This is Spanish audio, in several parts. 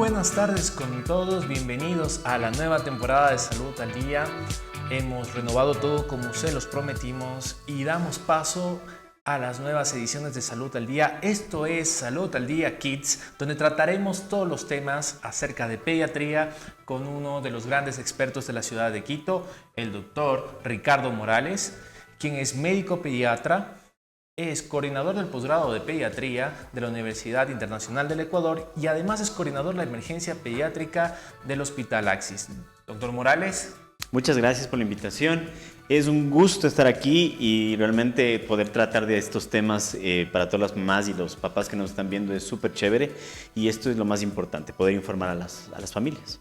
buenas tardes con todos, bienvenidos a la nueva temporada de Salud al Día. Hemos renovado todo como se los prometimos y damos paso a las nuevas ediciones de Salud al Día. Esto es Salud al Día Kids, donde trataremos todos los temas acerca de pediatría con uno de los grandes expertos de la ciudad de Quito, el doctor Ricardo Morales, quien es médico pediatra. Es coordinador del posgrado de pediatría de la Universidad Internacional del Ecuador y además es coordinador de la emergencia pediátrica del Hospital Axis. Doctor Morales. Muchas gracias por la invitación. Es un gusto estar aquí y realmente poder tratar de estos temas para todas las mamás y los papás que nos están viendo es súper chévere y esto es lo más importante, poder informar a las familias.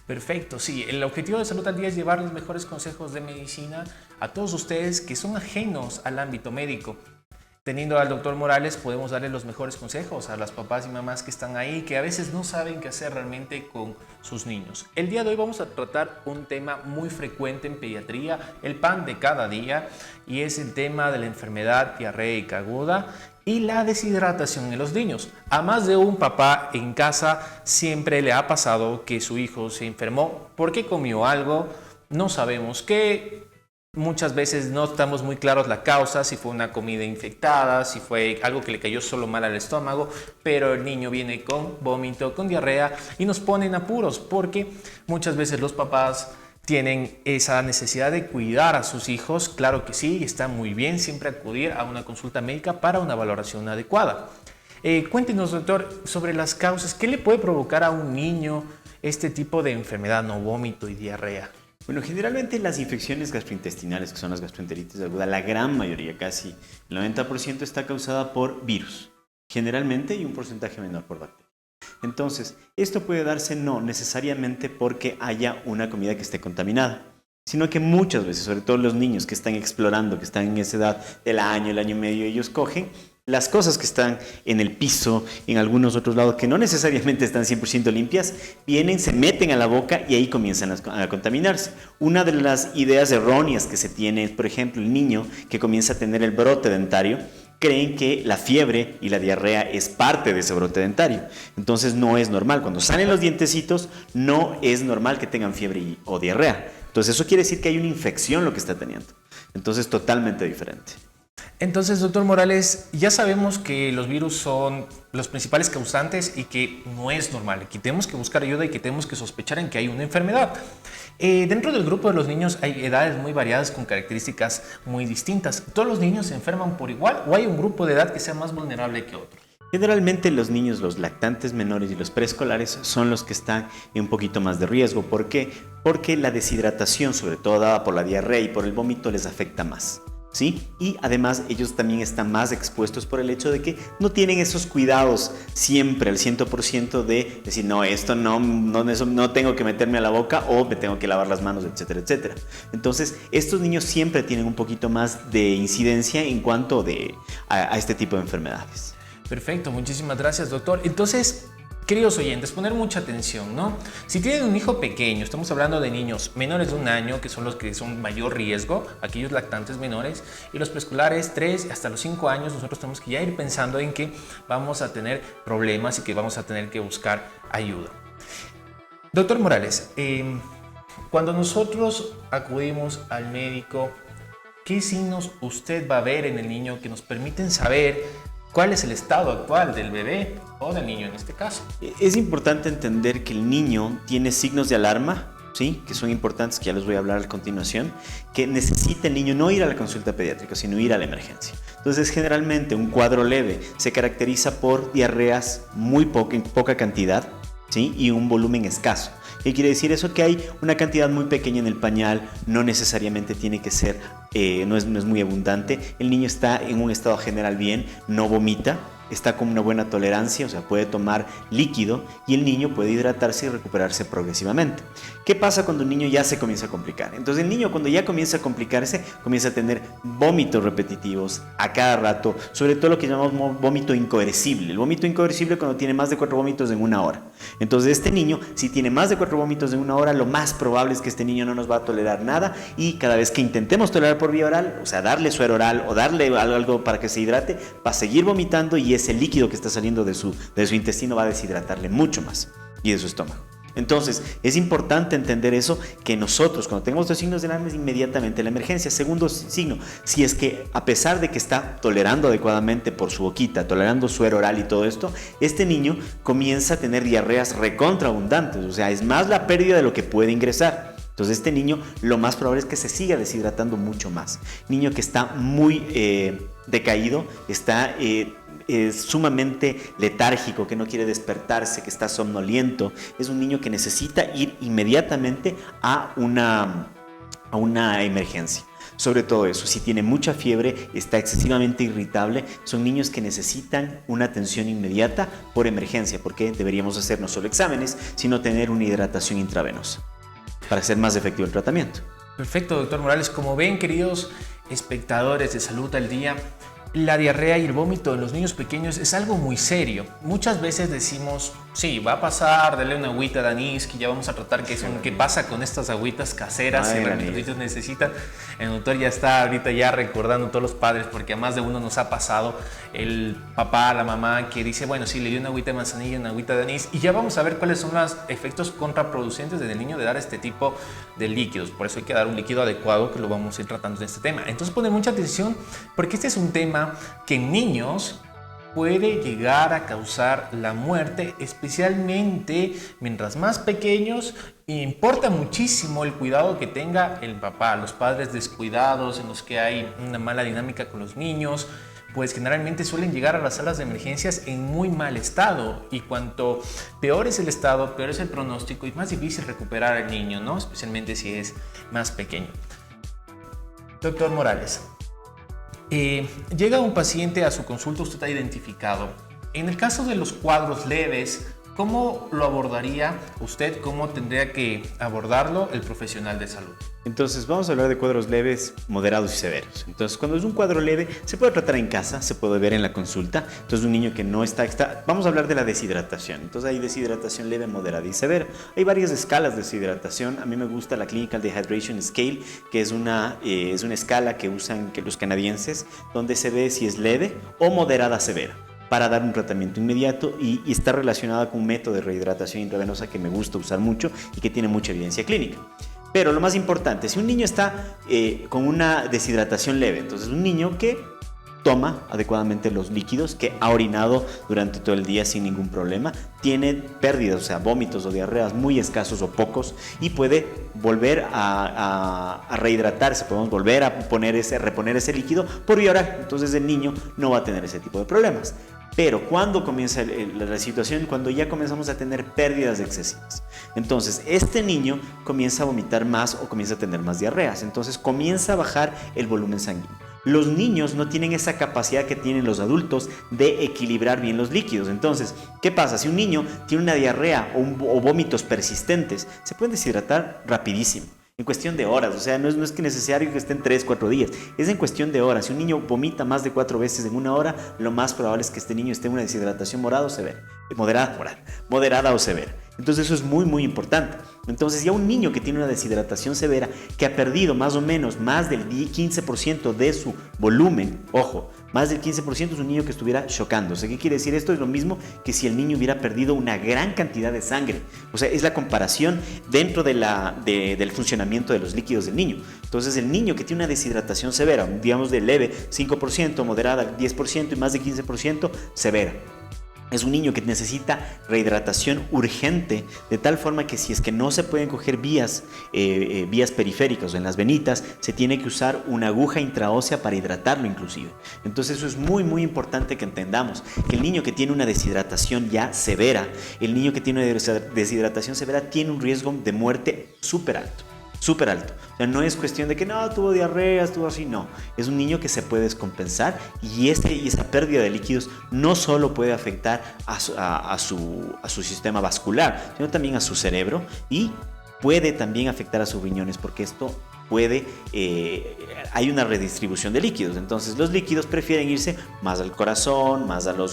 Perfecto, sí. El objetivo de Salud al Día es llevar los mejores consejos de medicina a todos ustedes que son ajenos al ámbito médico. Teniendo al doctor Morales podemos darle los mejores consejos a las papás y mamás que están ahí, que a veces no saben qué hacer realmente con sus niños. El día de hoy vamos a tratar un tema muy frecuente en pediatría, el pan de cada día, y es el tema de la enfermedad diarreica aguda y la deshidratación en los niños. A más de un papá en casa siempre le ha pasado que su hijo se enfermó porque comió algo, no sabemos qué. Muchas veces no estamos muy claros la causa, si fue una comida infectada, si fue algo que le cayó solo mal al estómago, pero el niño viene con vómito, con diarrea y nos ponen apuros porque muchas veces los papás tienen esa necesidad de cuidar a sus hijos. Claro que sí, está muy bien siempre acudir a una consulta médica para una valoración adecuada. Cuéntenos, doctor, sobre las causas. ¿Qué le puede provocar a un niño este tipo de enfermedad, no vómito y diarrea? Bueno, generalmente las infecciones gastrointestinales, que son las gastroenteritis aguda, la gran mayoría, casi el 90% está causada por virus, generalmente, y un porcentaje menor por bacterias. Entonces, esto puede darse no necesariamente porque haya una comida que esté contaminada, sino que muchas veces, sobre todo los niños que están explorando, que están en esa edad del año, el año y medio, ellos cogen las cosas que están en el piso, en algunos otros lados que no necesariamente están 100% limpias, vienen, se meten a la boca y ahí comienzan a contaminarse. Una de las ideas erróneas que se tiene es, por ejemplo, el niño que comienza a tener el brote dentario, creen que la fiebre y la diarrea es parte de ese brote dentario. Entonces no es normal. Cuando salen los dientecitos, no es normal que tengan fiebre o diarrea. Entonces eso quiere decir que hay una infección lo que está teniendo. Entonces totalmente diferente. Entonces, doctor Morales, ya sabemos que los virus son los principales causantes y que no es normal, que tenemos que buscar ayuda y que tenemos que sospechar en que hay una enfermedad. Dentro del grupo de los niños hay edades muy variadas con características muy distintas. ¿Todos los niños se enferman por igual o hay un grupo de edad que sea más vulnerable que otro? Generalmente los niños, los lactantes menores y los preescolares son los que están en un poquito más de riesgo. ¿Por qué? Porque la deshidratación, sobre todo dada por la diarrea y por el vómito, les afecta más. ¿Sí? Y además ellos también están más expuestos por el hecho de que no tienen esos cuidados siempre al 100% de decir, no, esto no tengo que meterme a la boca o me tengo que lavar las manos, etcétera, etcétera. Entonces, estos niños siempre tienen un poquito más de incidencia en cuanto a este tipo de enfermedades. Perfecto, muchísimas gracias, doctor. Entonces, queridos oyentes, poner mucha atención, ¿no? Si tienen un hijo pequeño, estamos hablando de niños menores de 1 año, que son los que son mayor riesgo, aquellos lactantes menores, y los preescolares 3 hasta los 5 años, nosotros tenemos que ya ir pensando en que vamos a tener problemas y que vamos a tener que buscar ayuda. Doctor Morales, cuando nosotros acudimos al médico, ¿qué signos usted va a ver en el niño que nos permiten saber cuál es el estado actual del bebé o del niño en este caso? Es importante entender que el niño tiene signos de alarma, ¿sí? Que son importantes, que ya les voy a hablar a continuación, que necesita el niño no ir a la consulta pediátrica, sino ir a la emergencia. Entonces, generalmente un cuadro leve se caracteriza por diarreas en poca cantidad, ¿sí? Y un volumen escaso. ¿Qué quiere decir eso? Que hay una cantidad muy pequeña en el pañal, no necesariamente tiene que ser, no es muy abundante. El niño está en un estado general bien, no vomita, está con una buena tolerancia, o sea, puede tomar líquido y el niño puede hidratarse y recuperarse progresivamente. ¿Qué pasa cuando un niño ya se comienza a complicar? Entonces el niño cuando ya comienza a complicarse, comienza a tener vómitos repetitivos a cada rato, sobre todo lo que llamamos vómito incoercible. El vómito incoercible cuando tiene más de 4 vómitos en 1 hora. Entonces este niño, si tiene más de 4 vómitos en 1 hora, lo más probable es que este niño no nos va a tolerar nada y cada vez que intentemos tolerar por vía oral, o sea, darle suero oral o darle algo para que se hidrate, va a seguir vomitando y ese líquido que está saliendo de su intestino va a deshidratarle mucho más. y de su estómago. Entonces, es importante entender eso, que nosotros, cuando tengamos los signos de alarma, es inmediatamente la emergencia. Segundo signo, si es que a pesar de que está tolerando adecuadamente por su boquita, tolerando suero oral y todo esto, este niño comienza a tener diarreas recontraabundantes, o sea, es más la pérdida de lo que puede ingresar. Entonces, este niño lo más probable es que se siga deshidratando mucho más. Niño que está muy decaído, está sumamente letárgico, que no quiere despertarse, que está somnoliento, es un niño que necesita ir inmediatamente a una emergencia. Sobre todo eso, si tiene mucha fiebre, está excesivamente irritable, son niños que necesitan una atención inmediata por emergencia, porque deberíamos hacer no solo exámenes, sino tener una hidratación intravenosa para hacer más efectivo el tratamiento. Perfecto, doctor Morales. Como ven, queridos espectadores de Salud al Día, la diarrea y el vómito en los niños pequeños es algo muy serio. Muchas veces decimos, sí, va a pasar, dale una agüita de anís, que ya vamos a tratar qué pasa con estas agüitas caseras que los niños necesitan. El doctor ya está ahorita ya recordando a todos los padres, porque a más de uno nos ha pasado el papá, la mamá, que dice, bueno, sí, le dio una agüita de manzanilla, una agüita de anís, y ya vamos a ver cuáles son los efectos contraproducentes del niño de dar este tipo de líquidos. Por eso hay que dar un líquido adecuado, que lo vamos a ir tratando en este tema. Entonces, poner mucha atención, porque este es un tema que en niños puede llegar a causar la muerte, especialmente mientras más pequeños. Importa muchísimo el cuidado que tenga el papá. Los padres descuidados, en los que hay una mala dinámica con los niños, pues generalmente suelen llegar a las salas de emergencias en muy mal estado, y cuanto peor es el estado, peor es el pronóstico y más difícil recuperar al niño, ¿no? Especialmente si es más pequeño. Doctor Morales, llega un paciente a su consulta, usted ha identificado. En el caso de los cuadros leves, ¿cómo lo abordaría usted? ¿Cómo tendría que abordarlo el profesional de salud? Entonces, vamos a hablar de cuadros leves, moderados y severos. Entonces, cuando es un cuadro leve, se puede tratar en casa, se puede ver en la consulta. Entonces, un niño que no está... Vamos a hablar de la deshidratación. Entonces, hay deshidratación leve, moderada y severa. Hay varias escalas de deshidratación. A mí me gusta la Clinical Dehydration Scale, que es una escala que usan los canadienses, donde se ve si es leve o moderada severa, para dar un tratamiento inmediato, y está relacionada con un método de rehidratación intravenosa que me gusta usar mucho y que tiene mucha evidencia clínica. Pero lo más importante, si un niño está con una deshidratación leve, entonces un niño que toma adecuadamente los líquidos, que ha orinado durante todo el día sin ningún problema, tiene pérdidas, o sea, vómitos o diarreas muy escasos o pocos, y puede volver a rehidratarse, podemos volver a reponer ese líquido por vía oral. Entonces el niño no va a tener ese tipo de problemas. Pero cuando comienza la situación, cuando ya comenzamos a tener pérdidas excesivas, entonces este niño comienza a vomitar más o comienza a tener más diarreas, entonces comienza a bajar el volumen sanguíneo. Los niños no tienen esa capacidad que tienen los adultos de equilibrar bien los líquidos. Entonces, ¿qué pasa? Si un niño tiene una diarrea o vómitos persistentes, se pueden deshidratar rapidísimo, en cuestión de horas. O sea, no es que necesario que estén 3-4 días, es en cuestión de horas. Si un niño vomita más de 4 veces en una hora, lo más probable es que este niño esté en una deshidratación moderada o severa. Entonces eso es muy muy importante. Entonces ya un niño que tiene una deshidratación severa, que ha perdido más o menos más del 15% de su volumen, ojo, más del 15% es un niño que estuviera chocándose. ¿Qué quiere decir esto? Es lo mismo que si el niño hubiera perdido una gran cantidad de sangre. O sea, es la comparación dentro del funcionamiento de los líquidos del niño. Entonces el niño que tiene una deshidratación severa, digamos de leve 5%, moderada 10% y más de 15% severa, es un niño que necesita rehidratación urgente, de tal forma que si es que no se pueden coger vías periféricas o en las venitas, se tiene que usar una aguja intraósea para hidratarlo inclusive. Entonces eso es muy muy importante que entendamos, que el niño que tiene una deshidratación ya severa, el niño que tiene una deshidratación severa tiene un riesgo de muerte súper alto. Súper alto. O sea, no es cuestión de que no, tuvo diarreas, tuvo así, no. Es un niño que se puede descompensar, y esa pérdida de líquidos no solo puede afectar a su sistema vascular, sino también a su cerebro, y puede también afectar a sus riñones, porque esto hay una redistribución de líquidos. Entonces los líquidos prefieren irse más al corazón, más al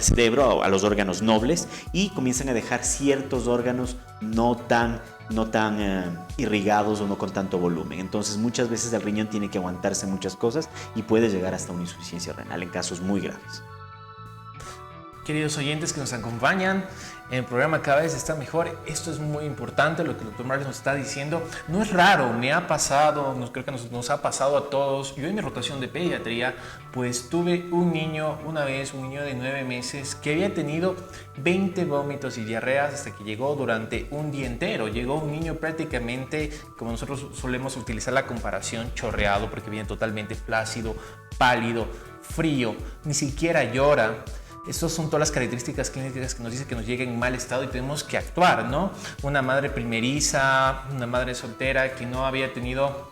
cerebro, a los órganos nobles, y comienzan a dejar ciertos órganos no tan irrigados o no con tanto volumen. Entonces muchas veces el riñón tiene que aguantarse muchas cosas y puede llegar hasta una insuficiencia renal en casos muy graves. Queridos oyentes que nos acompañan, el programa cada vez está mejor. Esto es muy importante, lo que el doctor Morales nos está diciendo. No es raro, me ha pasado, creo que nos ha pasado a todos. Yo en mi rotación de pediatría, pues tuve un niño, una vez, un niño de 9 meses, que había tenido 20 vómitos y diarreas hasta que llegó durante un día entero. Llegó un niño prácticamente, como nosotros solemos utilizar la comparación, chorreado, porque viene totalmente flácido, pálido, frío, ni siquiera llora. Estas son todas las características clínicas que nos dicen que nos llega en mal estado y tenemos que actuar, ¿no? Una madre primeriza, una madre soltera que no había tenido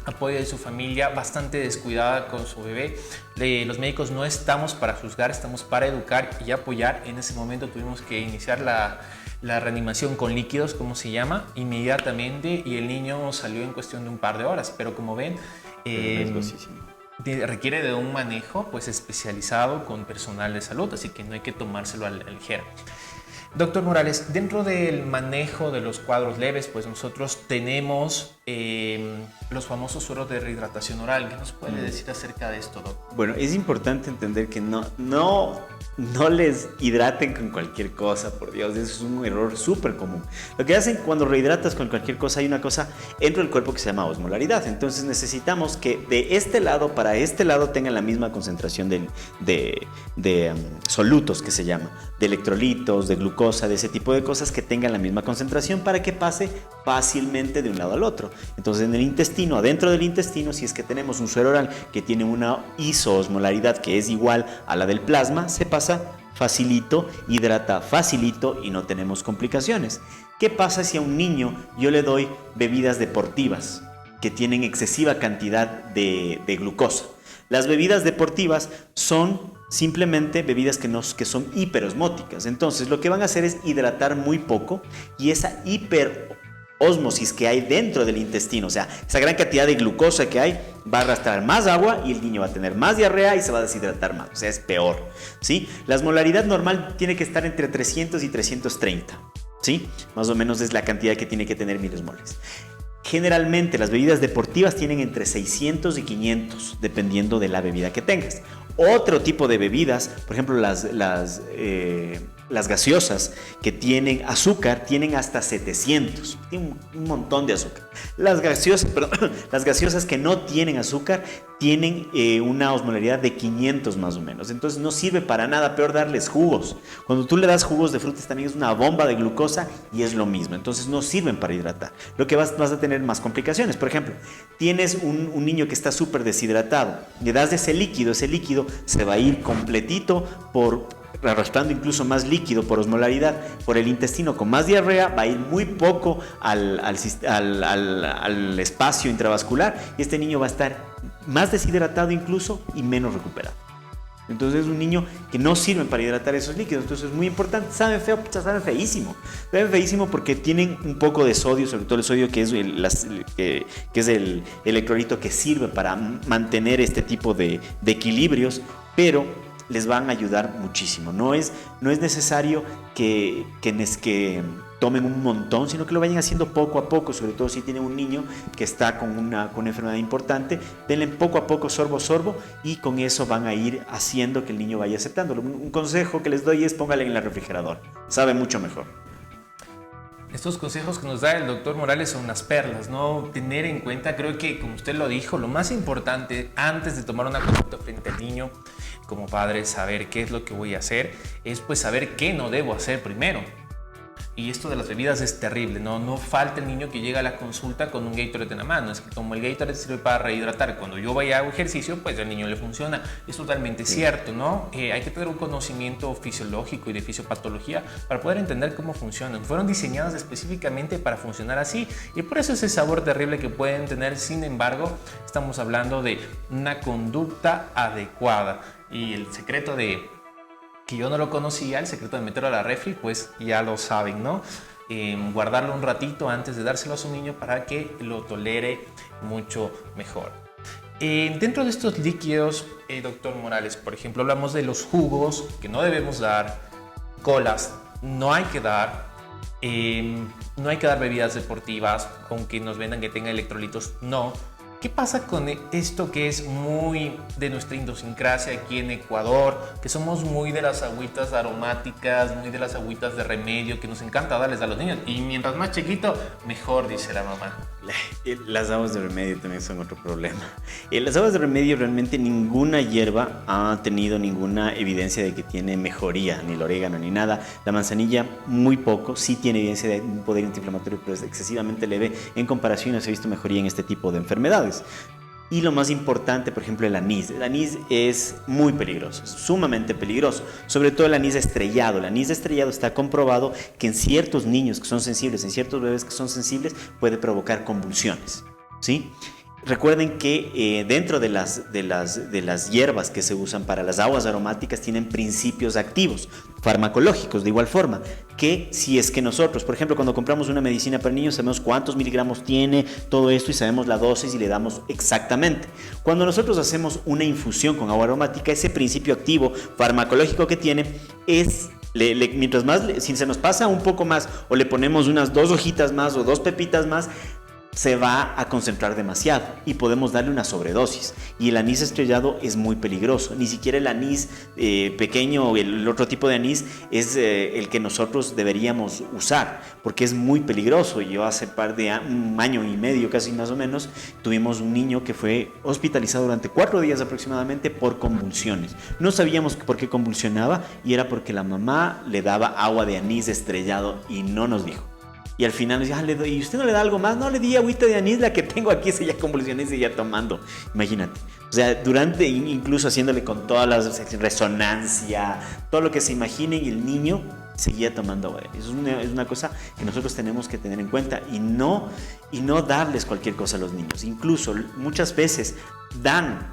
apoyo de su familia, bastante descuidada con su bebé. Los médicos no estamos para juzgar, estamos para educar y apoyar. En ese momento tuvimos que iniciar la reanimación con líquidos, como se llama, inmediatamente, y el niño salió en cuestión de un par de horas. Pero como ven, requiere de un manejo pues especializado con personal de salud, así que no hay que tomárselo a la ligera. Doctor Morales, dentro del manejo de los cuadros leves, pues nosotros tenemos los famosos sueros de rehidratación oral. ¿Qué nos puede decir acerca de esto, doctor? Bueno, es importante entender que no les hidraten con cualquier cosa, por Dios, eso es un error súper común. Lo que hacen cuando rehidratas con cualquier cosa, hay una cosa dentro del cuerpo que se llama osmolaridad. Entonces necesitamos que de este lado para este lado tengan la misma concentración de solutos, que se llama, de electrolitos, de glucosa, de ese tipo de cosas, que tengan la misma concentración para que pase fácilmente de un lado al otro. Entonces en el intestino, adentro del intestino, si es que tenemos un suero oral que tiene una isoosmolaridad que es igual a la del plasma, se pasa facilito, hidrata facilito y no tenemos complicaciones. ¿Qué pasa si a un niño yo le doy bebidas deportivas que tienen excesiva cantidad de glucosa? Las bebidas deportivas son simplemente bebidas que son hiperosmóticas. Entonces lo que van a hacer es hidratar muy poco, y esa hiperosmosis que hay dentro del intestino, o sea, esa gran cantidad de glucosa que hay, va a arrastrar más agua y el niño va a tener más diarrea y se va a deshidratar más, o sea, es peor, ¿sí? La osmolaridad normal tiene que estar entre 300 y 330, ¿sí? Más o menos es la cantidad que tiene que tener milosmoles. Generalmente las bebidas deportivas tienen entre 600 y 500, dependiendo de la bebida que tengas. Otro tipo de bebidas, por ejemplo las gaseosas que tienen azúcar, tienen hasta 700, tienen un montón de azúcar. Las gaseosas que no tienen azúcar tienen una osmolaridad de 500 más o menos. Entonces no sirve para nada. Peor darles jugos. Cuando tú le das jugos de frutas también es una bomba de glucosa y es lo mismo. Entonces no sirven para hidratar. Lo que vas a tener más complicaciones. Por ejemplo, tienes un niño que está súper deshidratado, le das ese líquido se va a ir completito arrastrando incluso más líquido por osmolaridad por el intestino con más diarrea, va a ir muy poco al espacio intravascular, y este niño va a estar más deshidratado incluso y menos recuperado. Entonces es un niño que no sirve para hidratar esos líquidos. Entonces es muy importante. Saben feo, saben feísimo. Saben feísimo porque tienen un poco de sodio, sobre todo el sodio que es el electrolito que sirve para mantener este tipo de equilibrios, pero les van a ayudar muchísimo. No es necesario que tomen un montón, sino que lo vayan haciendo poco a poco, sobre todo si tienen un niño que está con una enfermedad importante. Denle poco a poco, sorbo, y con eso van a ir haciendo que el niño vaya aceptándolo. Un consejo que les doy es póngale en el refrigerador, sabe mucho mejor. Estos consejos que nos da el doctor Morales son unas perlas, ¿no? Tener en cuenta, creo que como usted lo dijo, lo más importante antes de tomar una conducta frente al niño, como padre, saber qué es lo que voy a hacer, es pues saber qué no debo hacer primero. Y esto de las bebidas es terrible, no falta el niño que llega a la consulta con un Gatorade en la mano. Es que como el Gatorade sirve para rehidratar, cuando yo vaya a hago ejercicio, pues al niño le funciona. Es totalmente cierto, ¿no? Hay que tener un conocimiento fisiológico y de fisiopatología para poder entender cómo funcionan. Fueron diseñadas específicamente para funcionar así, y por eso ese sabor terrible que pueden tener. Sin embargo, estamos hablando de una conducta adecuada, y el secreto que yo no lo conocía, el secreto de meterlo a la refri, pues ya lo saben, ¿no? Guardarlo un ratito antes de dárselo a su niño para que lo tolere mucho mejor. Dentro de estos líquidos, doctor Morales, por ejemplo, hablamos de los jugos que no debemos dar, colas no hay que dar, no hay que dar bebidas deportivas, aunque nos vendan que tenga electrolitos, no. ¿Qué pasa con esto que es muy de nuestra idiosincrasia aquí en Ecuador? Que somos muy de las agüitas aromáticas, muy de las agüitas de remedio, que nos encanta darles a los niños. Y mientras más chiquito, mejor, dice la mamá. Las aguas de remedio también son otro problema. Las aguas de remedio, realmente ninguna hierba ha tenido ninguna evidencia de que tiene mejoría, ni el orégano ni nada. La manzanilla muy poco, sí tiene evidencia de un poder antiinflamatorio, pero es excesivamente leve en comparación, no se ha visto mejoría en este tipo de enfermedades. Y lo más importante, por ejemplo, el anís. El anís es muy peligroso, es sumamente peligroso. Sobre todo el anís estrellado. El anís estrellado está comprobado que en ciertos niños que son sensibles, en ciertos bebés que son sensibles, puede provocar convulsiones, ¿sí? Recuerden que dentro de las hierbas que se usan para las aguas aromáticas tienen principios activos, farmacológicos de igual forma, que si es que nosotros, por ejemplo, cuando compramos una medicina para niños, sabemos cuántos miligramos tiene, todo esto, y sabemos la dosis y le damos exactamente. Cuando nosotros hacemos una infusión con agua aromática, ese principio activo farmacológico que tiene es... mientras más, si se nos pasa un poco más o le ponemos unas 2 hojitas más o 2 pepitas más, se va a concentrar demasiado y podemos darle una sobredosis. Y el anís estrellado es muy peligroso. Ni siquiera el anís pequeño o el otro tipo de anís es el que nosotros deberíamos usar, porque es muy peligroso. Yo hace un año y medio, casi más o menos, tuvimos un niño que fue hospitalizado durante 4 días aproximadamente por convulsiones. No sabíamos por qué convulsionaba y era porque la mamá le daba agua de anís estrellado y no nos dijo. Y al final nos decía, ¿y usted no le da algo más? No, le di agüita de anís, la que tengo aquí, se ya convulsioné y seguía tomando. Imagínate. O sea, incluso haciéndole con todas las resonancia, todo lo que se imaginen, y el niño seguía tomando agua. Es una cosa que nosotros tenemos que tener en cuenta y no darles cualquier cosa a los niños. Incluso muchas veces dan,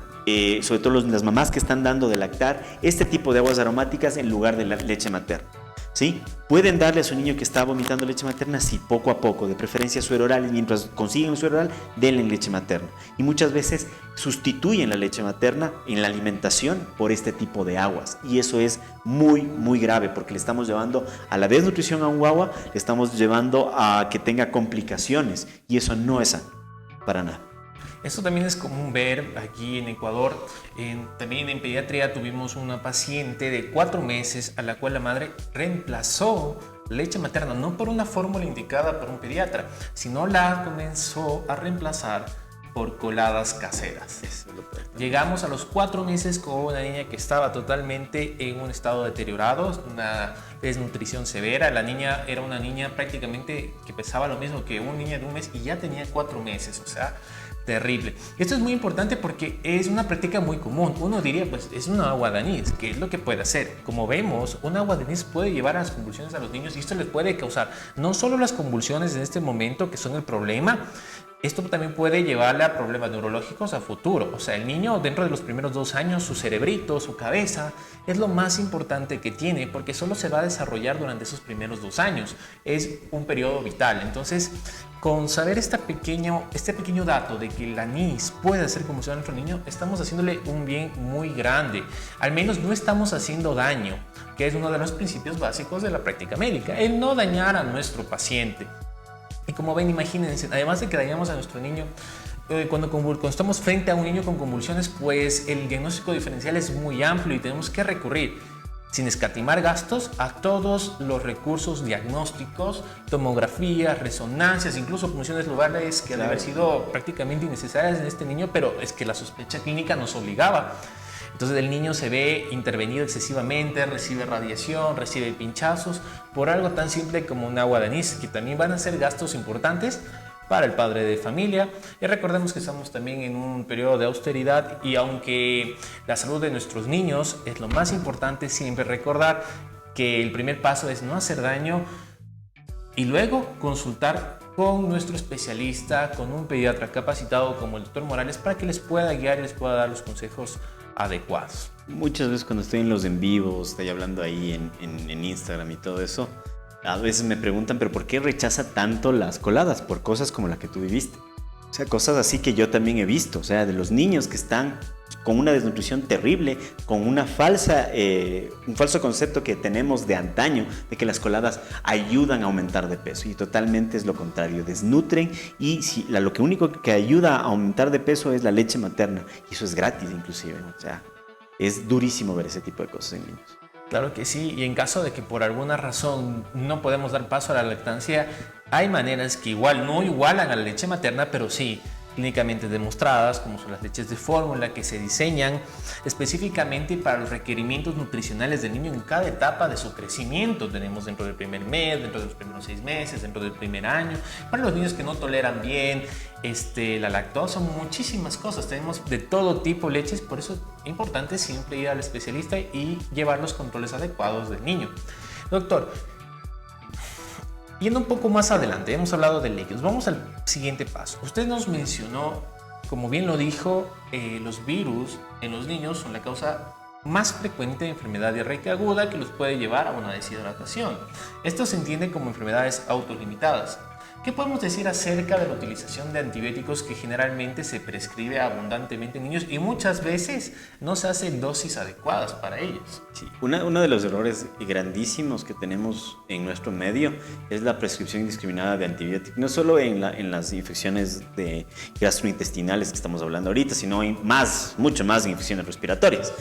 sobre todo las mamás que están dando de lactar, este tipo de aguas aromáticas en lugar de la leche materna. ¿Sí? Pueden darle a su niño que está vomitando leche materna, sí, poco a poco, de preferencia suero oral, y mientras consiguen suero oral, denle leche materna. Y muchas veces sustituyen la leche materna en la alimentación por este tipo de aguas. Y eso es muy, muy grave, porque le estamos llevando a la desnutrición a un guagua, le estamos llevando a que tenga complicaciones, y eso no es sano, para nada. Esto también es común ver aquí en Ecuador. También en pediatría tuvimos una paciente de 4 meses a la cual la madre reemplazó leche materna, no por una fórmula indicada por un pediatra, sino la comenzó a reemplazar por coladas caseras. Llegamos a los 4 meses con una niña que estaba totalmente en un estado deteriorado, una desnutrición severa. La niña era una niña prácticamente que pesaba lo mismo que una niña de 1 mes y ya tenía 4 meses, o sea, terrible. Esto es muy importante porque es una práctica muy común. Uno diría, pues es una agua de anís, ¿qué es lo que puede hacer? Como vemos, una agua de anís puede llevar a las convulsiones a los niños y esto les puede causar no solo las convulsiones en este momento, que son el problema, esto también puede llevarle a problemas neurológicos a futuro. O sea, el niño dentro de los primeros 2 años, su cerebrito, su cabeza, es lo más importante que tiene porque solo se va a desarrollar durante esos primeros 2 años. Es un periodo vital. Entonces, con saber este pequeño dato de que el anís puede hacer convulsión a nuestro niño, estamos haciéndole un bien muy grande. Al menos no estamos haciendo daño, que es uno de los principios básicos de la práctica médica, el no dañar a nuestro paciente. Y como ven, imagínense, además de que dañamos a nuestro niño, cuando estamos frente a un niño con convulsiones, pues el diagnóstico diferencial es muy amplio y tenemos que recurrir, sin escatimar gastos, a todos los recursos diagnósticos, tomografías, resonancias, incluso punciones lobales que han de haber sido prácticamente innecesarias en este niño, pero es que la sospecha clínica nos obligaba. Entonces el niño se ve intervenido excesivamente, recibe radiación, recibe pinchazos por algo tan simple como un agua de anís, que también van a ser gastos importantes para el padre de familia. Y recordemos que estamos también en un periodo de austeridad y aunque la salud de nuestros niños es lo más importante, siempre recordar que el primer paso es no hacer daño y luego consultar con nuestro especialista, con un pediatra capacitado como el doctor Morales, para que les pueda guiar y les pueda dar los consejos adecuados. Muchas veces cuando estoy en los en vivos, estoy hablando ahí en Instagram y todo eso, a veces me preguntan, ¿pero por qué rechaza tanto las coladas? Por cosas como la que tú viviste. O sea, cosas así que yo también he visto. O sea, de los niños que están con una desnutrición terrible, con un falso concepto que tenemos de antaño, de que las coladas ayudan a aumentar de peso, y totalmente es lo contrario, desnutren, y lo único que ayuda a aumentar de peso es la leche materna, y eso es gratis inclusive, o sea, es durísimo ver ese tipo de cosas en niños. Claro que sí, y en caso de que por alguna razón no podemos dar paso a la lactancia, hay maneras que igual no igualan a la leche materna, pero sí clínicamente demostradas, como son las leches de fórmula, que se diseñan específicamente para los requerimientos nutricionales del niño en cada etapa de su crecimiento. Tenemos dentro del primer mes, dentro de los primeros 6 meses, dentro del primer año, para los niños que no toleran bien la lactosa, muchísimas cosas. Tenemos de todo tipo de leches, por eso es importante siempre ir al especialista y llevar los controles adecuados del niño. Doctor, yendo un poco más adelante, hemos hablado de líquidos. Vamos al siguiente paso. Usted nos mencionó, como bien lo dijo, los virus en los niños son la causa más frecuente de enfermedad diarreica aguda que los puede llevar a una deshidratación. Esto se entiende como enfermedades autolimitadas. ¿Qué podemos decir acerca de la utilización de antibióticos que generalmente se prescribe abundantemente en niños y muchas veces no se hacen dosis adecuadas para ellos? Sí, uno de los errores grandísimos que tenemos en nuestro medio es la prescripción indiscriminada de antibióticos, no solo en las infecciones gastrointestinales que estamos hablando ahorita, sino mucho más en infecciones respiratorias.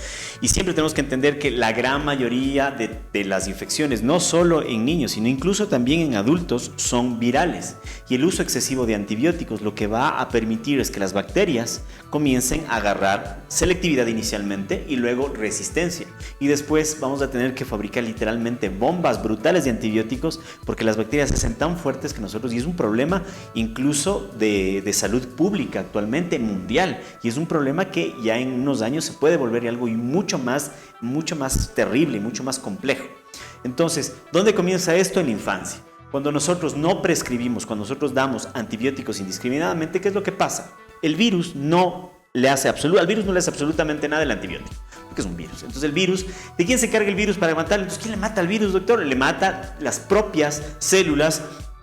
Y siempre tenemos que entender que la gran mayoría de las infecciones, no solo en niños, sino incluso también en adultos, son virales. Y el uso excesivo de antibióticos lo que va a permitir es que las bacterias comiencen a agarrar selectividad inicialmente y luego resistencia. Y después vamos a tener que fabricar literalmente bombas brutales de antibióticos porque las bacterias se hacen tan fuertes que nosotros, y es un problema incluso de salud pública actualmente mundial, y es un problema que ya en unos años se puede volver algo mucho más terrible y mucho más complejo. Entonces, ¿dónde comienza esto? En la infancia. Cuando nosotros no prescribimos, cuando nosotros damos antibióticos indiscriminadamente, ¿qué es lo que pasa? Al virus no le hace absolutamente nada el antibiótico, porque es un virus. Entonces el virus, ¿de quién se carga el virus para matarlo? Entonces, ¿quién le mata al virus, doctor? Le mata las propias células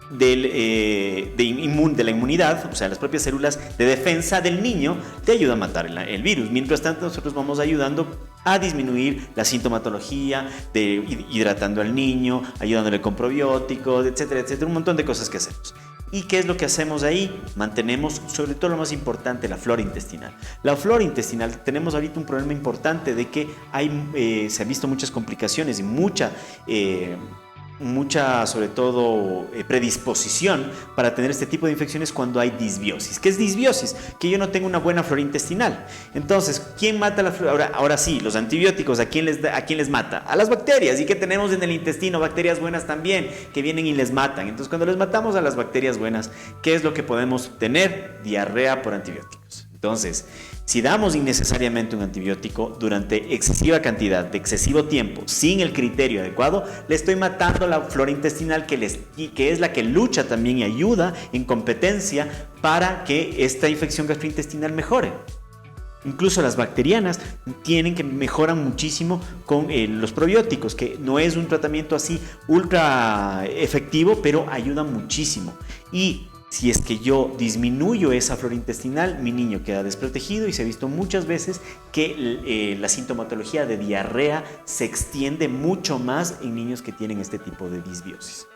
de la inmunidad, o sea, las propias células de defensa del niño, te ayuda a matar el virus. Mientras tanto, nosotros vamos ayudando a disminuir la sintomatología, hidratando al niño, ayudándole con probióticos, etcétera, etcétera, un montón de cosas que hacemos. ¿Y qué es lo que hacemos ahí? Mantenemos, sobre todo lo más importante, la flora intestinal. La flora intestinal, tenemos ahorita un problema importante de que se han visto muchas complicaciones y mucha sobre todo predisposición para tener este tipo de infecciones cuando hay disbiosis. ¿Qué es disbiosis? Que yo no tengo una buena flora intestinal. Entonces, ¿quién mata la flora? Ahora sí, los antibióticos, ¿a quién les mata? A las bacterias. ¿Y qué tenemos en el intestino? Bacterias buenas también, que vienen y les matan. Entonces, cuando les matamos a las bacterias buenas, ¿qué es lo que podemos tener? Diarrea por antibióticos. Entonces, si damos innecesariamente un antibiótico durante excesiva cantidad, de excesivo tiempo, sin el criterio adecuado, le estoy matando la flora intestinal que es la que lucha también y ayuda en competencia para que esta infección gastrointestinal mejore. Incluso las bacterianas mejoran muchísimo con los probióticos, que no es un tratamiento así ultra efectivo, pero ayuda muchísimo. Y si es que yo disminuyo esa flora intestinal, mi niño queda desprotegido, y se ha visto muchas veces que la sintomatología de diarrea se extiende mucho más en niños que tienen este tipo de disbiosis.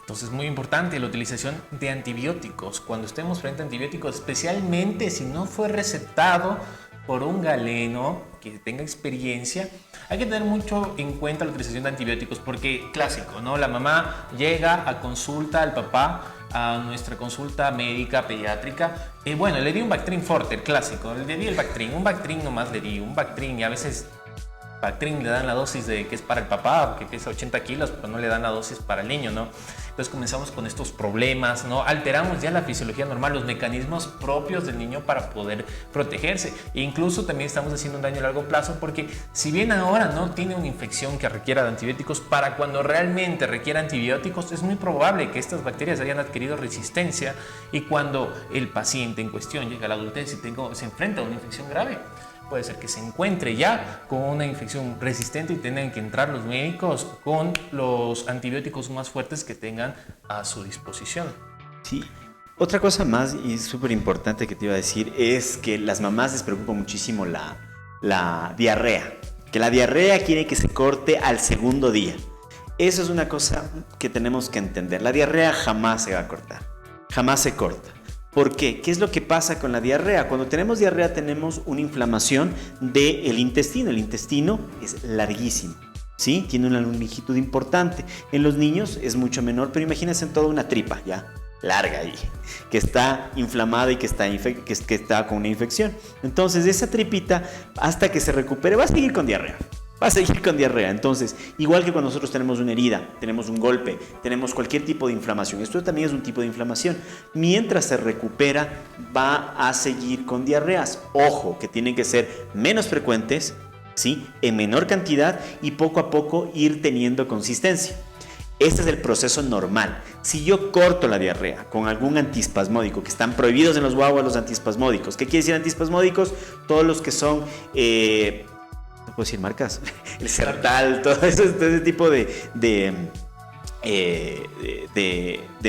Entonces, muy importante la utilización de antibióticos. Cuando estemos frente a antibióticos, especialmente si no fue recetado por un galeno que tenga experiencia, hay que tener mucho en cuenta la utilización de antibióticos, porque clásico, ¿no? La mamá llega a consulta al papá, a nuestra consulta médica pediátrica, y bueno, le di un Bactrim Forte, el clásico, le di el Bactrim, un Bactrim nomás le di, un Bactrim, y a veces Bactrim le dan la dosis que es para el papá, que pesa 80 kilos, pero no le dan la dosis para el niño, ¿no? Entonces comenzamos con estos problemas, ¿no? Alteramos ya la fisiología normal, los mecanismos propios del niño para poder protegerse. E incluso también estamos haciendo un daño a largo plazo, porque si bien ahora no tiene una infección que requiera de antibióticos, para cuando realmente requiera antibióticos es muy probable que estas bacterias hayan adquirido resistencia, y cuando el paciente en cuestión llega a la adultez y se enfrenta a una infección grave, puede ser que se encuentre ya con una infección resistente y tengan que entrar los médicos con los antibióticos más fuertes que tengan a su disposición. Sí. Otra cosa más y súper importante que te iba a decir es que las mamás les preocupa muchísimo la la diarrea. Que la diarrea quiere que se corte al segundo día. Eso es una cosa que tenemos que entender. La diarrea jamás se va a cortar. Jamás se corta. ¿Por qué? ¿Qué es lo que pasa con la diarrea? Cuando tenemos diarrea tenemos una inflamación del intestino. El intestino es larguísimo, ¿sí? Tiene una longitud importante. En los niños es mucho menor, pero imagínense en toda una tripa, ¿ya? Larga ahí, que está inflamada y que está con una infección. Entonces esa tripita, hasta que se recupere, va a seguir con diarrea. Va a seguir con diarrea. Entonces, igual que cuando nosotros tenemos una herida, tenemos un golpe, tenemos cualquier tipo de inflamación, esto también es un tipo de inflamación. Mientras se recupera, va a seguir con diarreas. Ojo, que tienen que ser menos frecuentes, ¿sí? En menor cantidad y poco a poco ir teniendo consistencia. Este es el proceso normal. Si yo corto la diarrea con algún antiespasmódico, que están prohibidos en los guaguas los antiespasmódicos. ¿Qué quiere decir antiespasmódicos? Todos los que son... ¿no puedo decir marcas? El Sertal, todo ese tipo de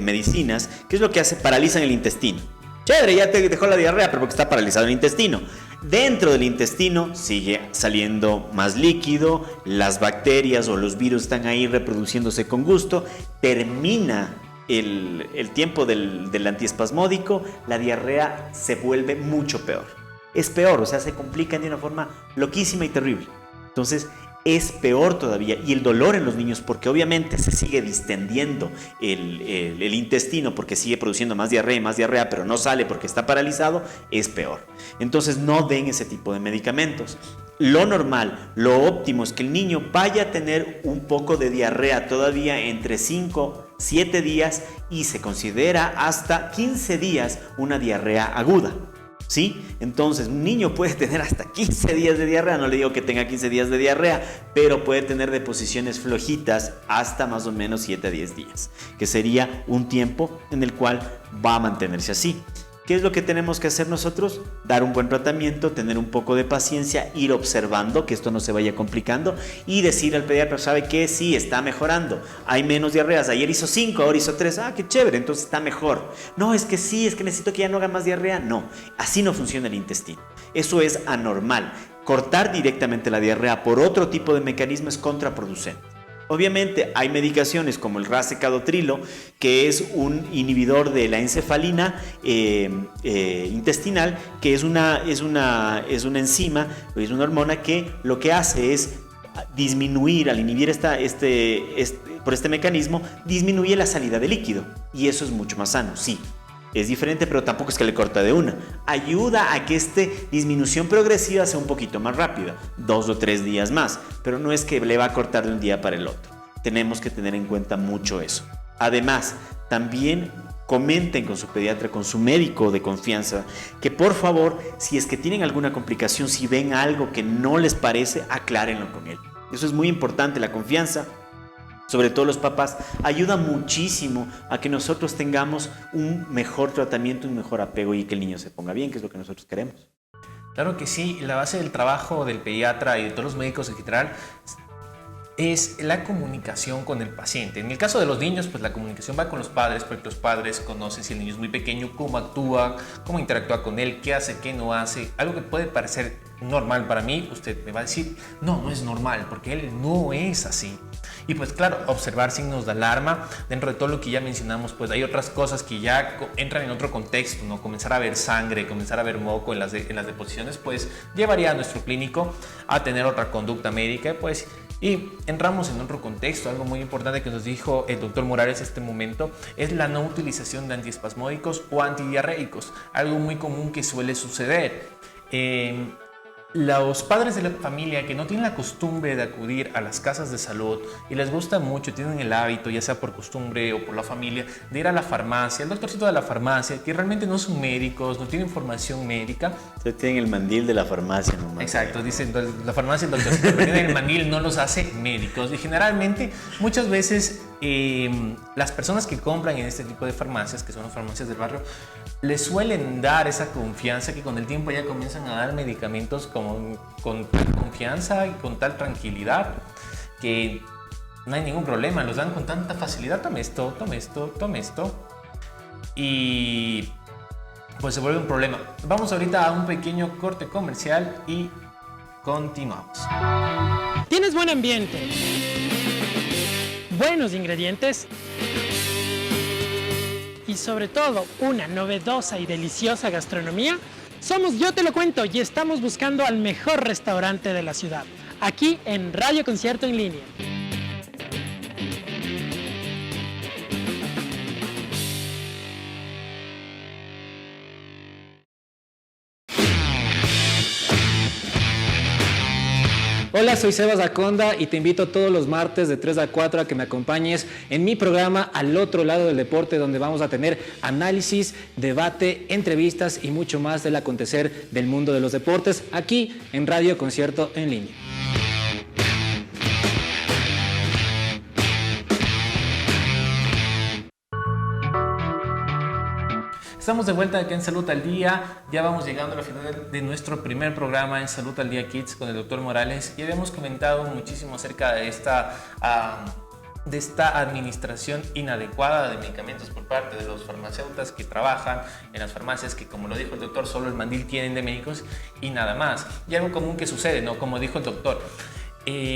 medicinas. ¿Qué es lo que hace? Paralizan el intestino. Chévere, ya te dejó la diarrea, pero porque está paralizado el intestino. Dentro del intestino sigue saliendo más líquido, las bacterias o los virus están ahí reproduciéndose con gusto, termina el tiempo del antiespasmódico, la diarrea se vuelve mucho peor. Es peor, o sea, se complican de una forma loquísima y terrible. Entonces, es peor todavía. Y el dolor en los niños, porque obviamente se sigue distendiendo el intestino, porque sigue produciendo más diarrea, pero no sale porque está paralizado, es peor. Entonces, no den ese tipo de medicamentos. Lo normal, lo óptimo es que el niño vaya a tener un poco de diarrea todavía entre 5, 7 días y se considera hasta 15 días una diarrea aguda. ¿Sí? Entonces, un niño puede tener hasta 15 días de diarrea, no le digo que tenga 15 días de diarrea, pero puede tener deposiciones flojitas hasta más o menos 7 a 10 días, que sería un tiempo en el cual va a mantenerse así. ¿Qué es lo que tenemos que hacer nosotros? Dar un buen tratamiento, tener un poco de paciencia, ir observando que esto no se vaya complicando y decir al pediatra, ¿sabe qué? Sí, está mejorando, hay menos diarreas, ayer hizo 5, ahora hizo 3, qué chévere, entonces está mejor. No, es que sí, es que necesito que ya no haga más diarrea. No, así no funciona el intestino, eso es anormal. Cortar directamente la diarrea por otro tipo de mecanismo es contraproducente. Obviamente hay medicaciones como el racecadotrilo, que es un inhibidor de la encefalina intestinal, que es una enzima, es una hormona que lo que hace es disminuir, al inhibir por este mecanismo, disminuye la salida de líquido. Y eso es mucho más sano, sí. Es diferente, pero tampoco es que le corta de una. Ayuda a que esta disminución progresiva sea un poquito más rápida, 2 o 3 días más, pero no es que le va a cortar de un día para el otro. Tenemos que tener en cuenta mucho eso. Además, también comenten con su pediatra, con su médico de confianza, que por favor, si es que tienen alguna complicación, si ven algo que no les parece, aclárenlo con él. Eso es muy importante, la confianza. Sobre todo los papás, ayuda muchísimo a que nosotros tengamos un mejor tratamiento, un mejor apego y que el niño se ponga bien, que es lo que nosotros queremos. Claro que sí, la base del trabajo del pediatra y de todos los médicos en general es la comunicación con el paciente. En el caso de los niños, pues la comunicación va con los padres, porque los padres conocen si el niño es muy pequeño, cómo actúa, cómo interactúa con él, qué hace, qué no hace. Algo que puede parecer normal para mí, usted me va a decir, no, no es normal, porque él no es así. Y pues claro, observar signos de alarma. Dentro de todo lo que ya mencionamos, pues hay otras cosas que ya entran en otro contexto, ¿no? Comenzar a ver sangre, comenzar a ver moco en las deposiciones, pues llevaría a nuestro clínico a tener otra conducta médica, pues. Y entramos en otro contexto. Algo muy importante que nos dijo el doctor Morales en este momento es la no utilización de antiespasmódicos o antidiarreicos. Algo muy común que suele suceder. Los padres de la familia que no tienen la costumbre de acudir a las casas de salud y les gusta mucho, tienen el hábito, ya sea por costumbre o por la familia, de ir a la farmacia, al doctorcito de la farmacia, que realmente no son médicos, no tienen formación médica. Ustedes tienen el mandil de la farmacia nomás. Exacto, dicen la farmacia, el doctorcito, pero tienen el mandil, no los hace médicos. Y generalmente, muchas veces, las personas que compran en este tipo de farmacias, que son las farmacias del barrio, les suelen dar esa confianza que con el tiempo ya comienzan a dar medicamentos con tal confianza y con tal tranquilidad que no hay ningún problema, los dan con tanta facilidad, tome esto, tome esto, tome esto, y pues se vuelve un problema. Vamos ahorita a un pequeño corte comercial y Continuamos. ¿Tienes buen ambiente? ¿Buenos ingredientes? Y sobre todo, una novedosa y deliciosa gastronomía. Somos Yo Te Lo Cuento y estamos buscando al mejor restaurante de la ciudad, aquí en Radio Concierto en Línea. Hola, soy Sebas Aconda y te invito todos los martes de 3 a 4 a que me acompañes en mi programa Al Otro Lado del Deporte, donde vamos a tener análisis, debate, entrevistas y mucho más del acontecer del mundo de los deportes aquí en Radio Concierto en Línea. Estamos de vuelta aquí en Salud al Día. Ya vamos llegando a la final de nuestro primer programa en Salud al Día Kids con el Dr. Morales. Y habíamos comentado muchísimo acerca de esta administración inadecuada de medicamentos por parte de los farmacéuticos que trabajan en las farmacias, que como lo dijo el doctor, solo el mandil tienen de médicos y nada más. Y algo común que sucede, ¿no? Como dijo el doctor,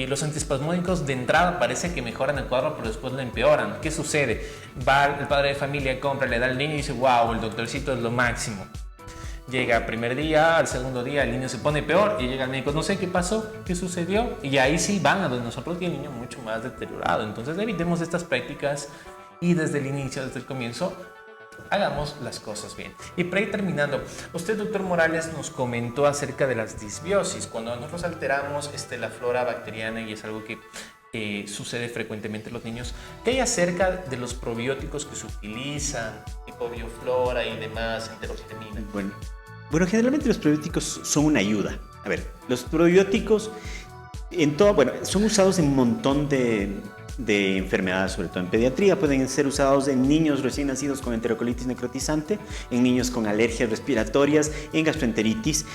los antiespasmódicos de entrada parece que mejoran el cuadro, pero después lo empeoran. ¿Qué sucede? Va el padre de familia, compra, le da al niño y dice, wow, el doctorcito es lo máximo. Llega el primer día, al segundo día el niño se pone peor y llega el médico, no sé qué pasó, qué sucedió. Y ahí sí van a donde nosotros y el niño mucho más deteriorado. Entonces evitemos estas prácticas y desde el inicio, desde el comienzo, hagamos las cosas bien. Y para ir terminando, usted, doctor Morales, nos comentó acerca de las disbiosis. Cuando nosotros alteramos la flora bacteriana, y es algo que sucede frecuentemente en los niños, ¿qué hay acerca de los probióticos que se utilizan, tipo bioflora y demás, enterogermina? Bueno, generalmente los probióticos son una ayuda. A ver, los probióticos son usados en un montón de enfermedades, sobre todo en pediatría. Pueden ser usados en niños recién nacidos con enterocolitis necrotizante, en niños con alergias respiratorias, en gastroenteritis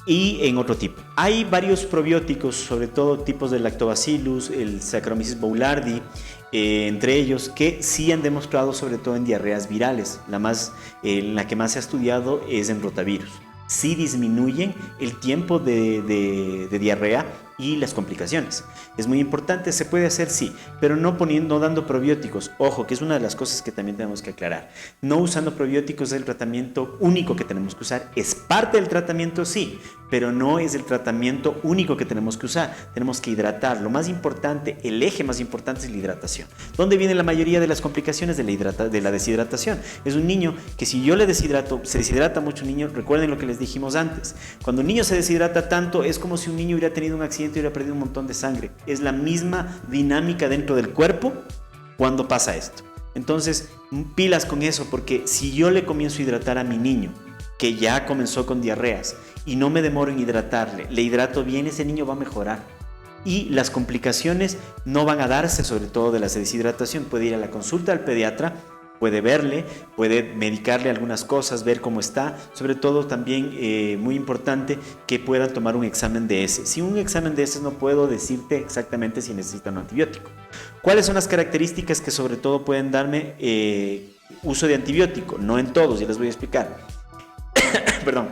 y en otro tipo. Hay varios probióticos, sobre todo tipos de Lactobacillus, el Saccharomyces boulardii, entre ellos, que sí han demostrado, sobre todo en diarreas virales. La que más se ha estudiado es en rotavirus. Sí disminuyen el tiempo de diarrea y las complicaciones. Es muy importante, se puede hacer, sí, pero no dando probióticos. Ojo, que es una de las cosas que también tenemos que aclarar. No usando probióticos es el tratamiento único que tenemos que usar. Es parte del tratamiento, sí, pero no es el tratamiento único que tenemos que usar. Tenemos que hidratar. Lo más importante, el eje más importante es la hidratación. ¿Dónde viene la mayoría de las complicaciones de la deshidratación? Es un niño que si yo le deshidrato, se deshidrata mucho un niño. Recuerden lo que les dijimos antes. Cuando un niño se deshidrata tanto, es como si un niño hubiera tenido un accidente y hubiera perdido un montón de sangre. Es la misma dinámica dentro del cuerpo cuando pasa esto. Entonces, pilas con eso, porque si yo le comienzo a hidratar a mi niño, que ya comenzó con diarreas, y no me demoro en hidratarle, le hidrato bien, ese niño va a mejorar. Y las complicaciones no van a darse, sobre todo de la deshidratación. Puede ir a la consulta al pediatra, puede verle, puede medicarle algunas cosas, ver cómo está. Sobre todo también muy importante que puedan tomar un examen de heces. Sin un examen de heces no puedo decirte exactamente si necesitan un antibiótico. ¿Cuáles son las características que sobre todo pueden darme uso de antibiótico? No en todos, ya les voy a explicar. Perdón.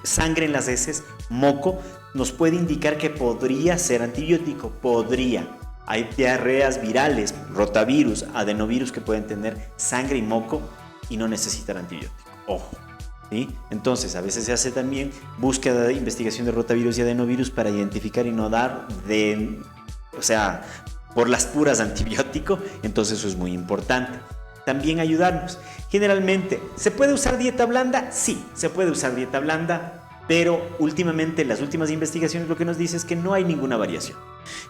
Sangre en las heces, moco, nos puede indicar que podría ser antibiótico. Podría. Hay diarreas virales, rotavirus, adenovirus que pueden tener sangre y moco y no necesitan antibiótico. Ojo. ¿Sí? Entonces, a veces se hace también búsqueda de investigación de rotavirus y adenovirus para identificar y no dar por las puras antibiótico. Entonces, eso es muy importante. También ayudarnos. Generalmente, ¿se puede usar dieta blanda? Sí, se puede usar dieta blanda, pero últimamente las últimas investigaciones lo que nos dice es que no hay ninguna variación.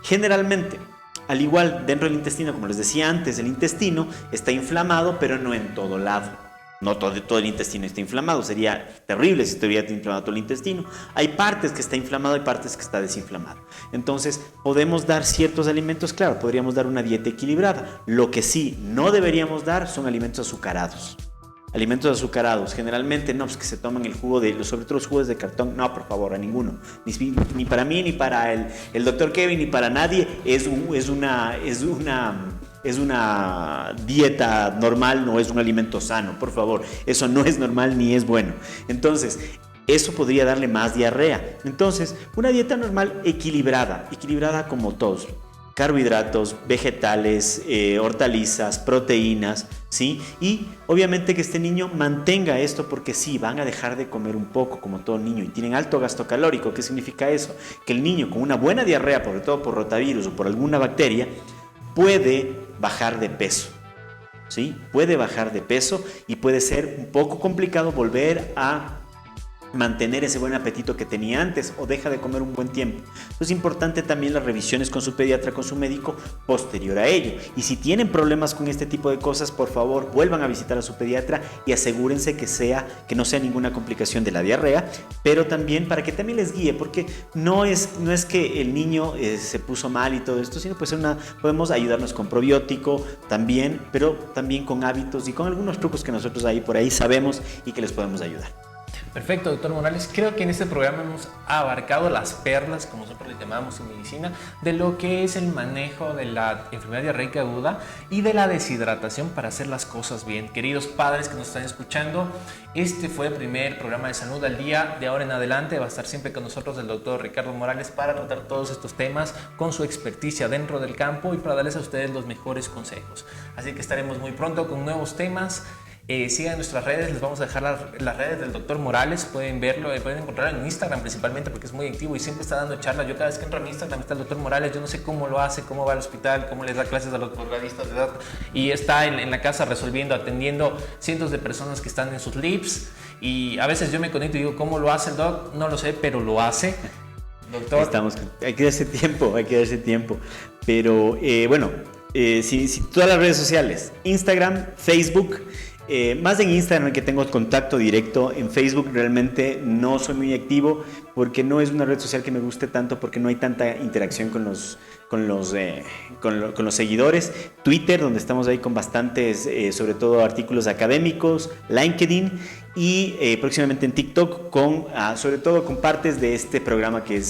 Generalmente, al igual dentro del intestino, como les decía antes, el intestino está inflamado, pero no en todo lado. No todo el intestino está inflamado, sería terrible si estuviera inflamado todo el intestino. Hay partes que está inflamado y partes que está desinflamado. Entonces, podemos dar ciertos alimentos, claro, podríamos dar una dieta equilibrada. Lo que sí no deberíamos dar son alimentos azucarados. Alimentos azucarados, generalmente no, pues que se toman el jugo sobre todo los jugos de cartón, no, por favor, a ninguno. Ni para mí, ni para el doctor Kevin, ni para nadie es una dieta normal, no es un alimento sano, por favor. Eso no es normal ni es bueno. Entonces, eso podría darle más diarrea. Entonces, una dieta normal equilibrada como todos. Carbohidratos, vegetales, hortalizas, proteínas, ¿sí? Y obviamente que este niño mantenga esto porque sí, van a dejar de comer un poco como todo niño y tienen alto gasto calórico. ¿Qué significa eso? Que el niño con una buena diarrea, sobre todo por rotavirus o por alguna bacteria, puede bajar de peso, ¿sí? Puede bajar de peso y puede ser un poco complicado volver a mantener ese buen apetito que tenía antes o deja de comer un buen tiempo. Entonces es importante también las revisiones con su pediatra, con su médico posterior a ello. Y si tienen problemas con este tipo de cosas, por favor vuelvan a visitar a su pediatra y asegúrense que no sea ninguna complicación de la diarrea, pero también para que también les guíe, porque no es que el niño se puso mal y todo esto, sino pues podemos ayudarnos con probiótico también, pero también con hábitos y con algunos trucos que nosotros ahí por ahí sabemos y que les podemos ayudar. Perfecto, doctor Morales. Creo que en este programa hemos abarcado las perlas, como nosotros le llamamos en medicina, de lo que es el manejo de la enfermedad diarreica aguda y de la deshidratación para hacer las cosas bien. Queridos padres que nos están escuchando, este fue el primer programa de Salud al Día. De ahora en adelante va a estar siempre con nosotros el doctor Ricardo Morales para tratar todos estos temas con su experticia dentro del campo y para darles a ustedes los mejores consejos. Así que estaremos muy pronto con nuevos temas. Sigan nuestras redes, les vamos a dejar las redes del doctor Morales, pueden verlo, pueden encontrarlo en Instagram principalmente porque es muy activo y siempre está dando charlas. Yo cada vez que entro a mi Instagram está el doctor Morales, yo no sé cómo lo hace, cómo va al hospital, cómo les da clases a los posgradistas de edad y está en la casa resolviendo, atendiendo cientos de personas que están en sus lips y a veces yo me conecto y digo, ¿cómo lo hace el doc? No lo sé, pero lo hace. Doctor. Hay que darse tiempo, pero bueno, si todas las redes sociales, Instagram, Facebook. Más en Instagram que tengo contacto directo. En Facebook realmente no soy muy activo porque no es una red social que me guste tanto, porque no hay tanta interacción con los seguidores. Twitter, donde estamos ahí con bastantes, sobre todo artículos académicos. LinkedIn y próximamente en TikTok sobre todo con partes de este programa que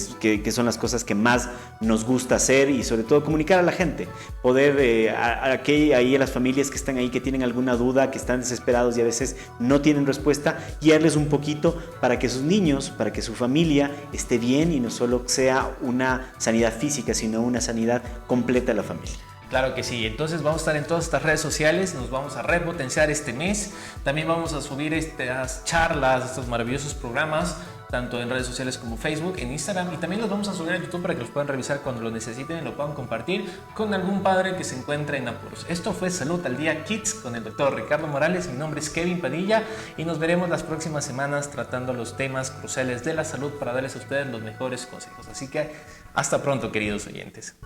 son las cosas que más nos gusta hacer y sobre todo comunicar a la gente, poder a las familias que están ahí, que tienen alguna duda, que están desesperados y a veces no tienen respuesta, guiarles un poquito para que sus niños, para que su familia esté bien y no solo sea una sanidad física, sino una sanidad completa de la familia. Claro que sí, entonces vamos a estar en todas estas redes sociales, nos vamos a repotenciar este mes, también vamos a subir estas charlas, estos maravillosos programas, tanto en redes sociales como Facebook, en Instagram y también los vamos a subir a YouTube para que los puedan revisar cuando lo necesiten y lo puedan compartir con algún padre que se encuentre en apuros. Esto fue Salud al Día Kids con el doctor Ricardo Morales, mi nombre es Kevin Padilla y nos veremos las próximas semanas tratando los temas cruciales de la salud para darles a ustedes los mejores consejos. Así que hasta pronto, queridos oyentes.